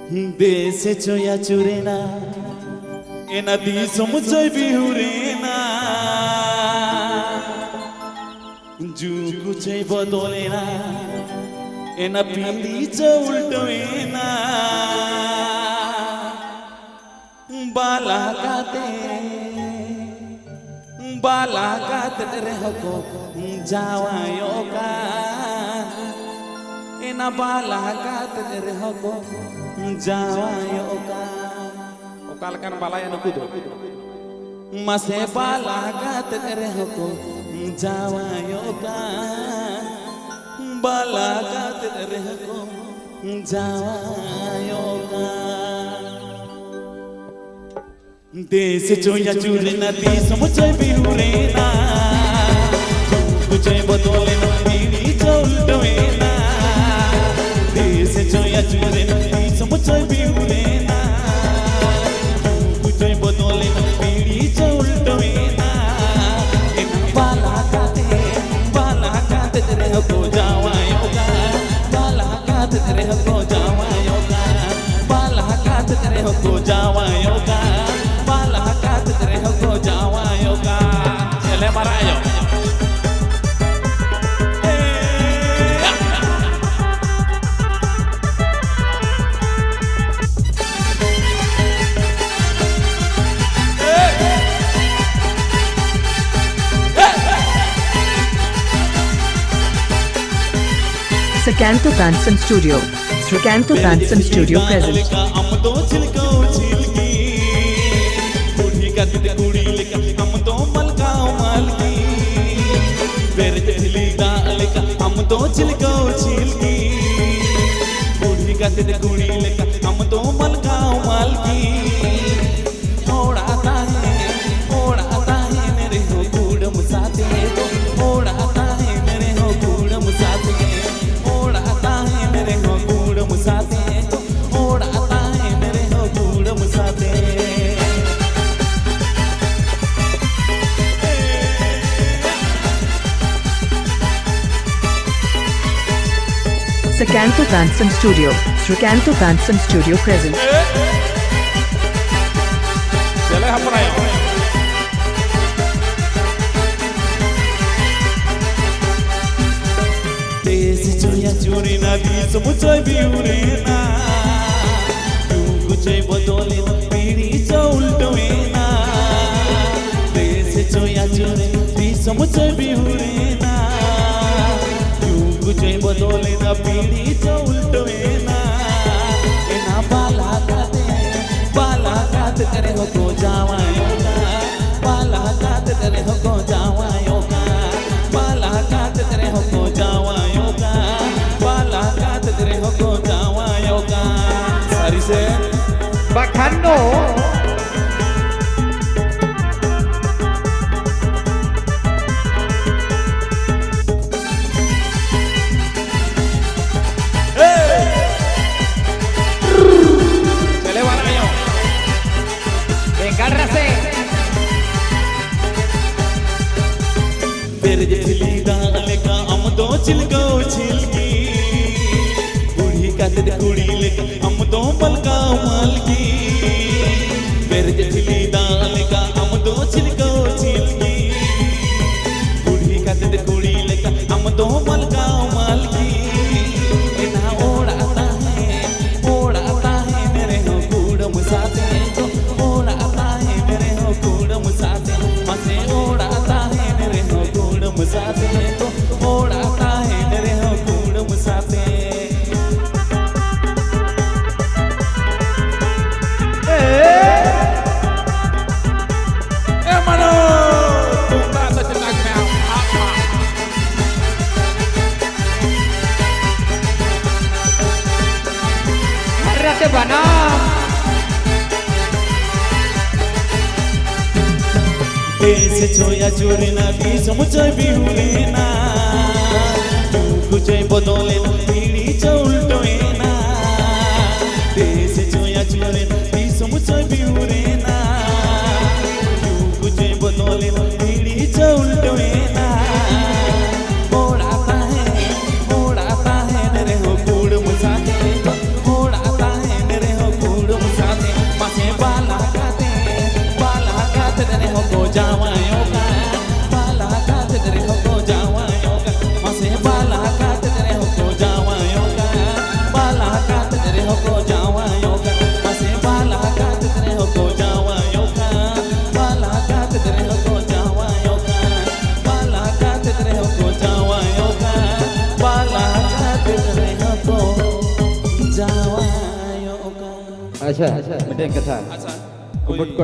Dese choya churena ena di somuchoy bihurena jugu choy bodolena ena pindi cho ultoena balakate rehko jawayo ka ena balakate rehko jawayo ka okalkan balaya nukudo mase balakate rehko jawayo ka balakate rehko jawayo ka देश चोया चूरना देश मुझे बिहुरेना तुझे बदलेना मेरी चौलटवेना देश चोया चूरना देश मुझे बिहुरेना तुझे बदलेना मेरी चौलटवेना बाला काते तेरे को जावायोगा बाला काते तेरे को जावायोगा बाला काते तेरे को जावायोगा चले मरायो Sakanto Branson Studio. Sakanto Branson Studio present. हम तो चिलकाओ चिलकी बूढ़ी का तेरे कुड़ी लेका हम तो मलकाओ मालकी ओढ़ाता है मेरे हो कूड़म साथे ओढ़ाता है मेरे हो कूड़म साथे ओढ़ाता है मेरे हो कूड़म साथे ओढ़ाता है मेरे हो कूड़म साथे Sakanto Branson Studio. Sakanto Branson Studio present. चले हम बनाए देश चोया चोरी ना दी समुचोय बिहुरेना जुगुचोय बदलेना पीड़ी चो उल्टोवेना देश चोया चोरी दी समुचोय बिहुरेना जुगुचोय बदलेना पीड़ी चो उल्टोवेना एना बालाकाते करे हो को जावायोगा बालाकाते करे हो को जावायोगा बालाकाते करे हो को जावायोगा बालाकाते करे हो को जावायोगा सारी से Bacano चिलकाओ चिलकी बूढ़ी का तेरे कुड़ी लेका हम तो मलकाओ मालकी मेरे जठली दाल का हम तो चिलकाओ चिलकी बूढ़ी का तेरे कुड़ी लेका हम तो मलकाओ मालकी इना ओढ़ाता है मेरे हो कूड़म साथे तो ओढ़ाता है मेरे हो कूड़म साथे मसे ओढ़ाता है मेरे हो कूड़म साथे तो ओढ़ाता है मेरे हो कूड़म साथे मनो तुम बात चला के आपा Arrate bana देश चोया चोरना दी समुचोय बिहुरेना जुगुचोय बदलेना पीड़ी चो उल्टोवेना देश चोया चोरना दी समुचोय बिहुरेना जुगुचोय बदलेना पीड़ी चो उल्टोवेना ओढ़ाता है मेरे हो कूड़म साथे ओढ़ाता है मेरे हो ᱟᱪᱪᱷᱟ ᱢᱤᱫᱴᱮᱱ ᱠᱟᱛᱷᱟ ᱟᱪᱪᱷᱟ ᱜᱩᱢᱩᱴ ᱠᱚᱲᱟ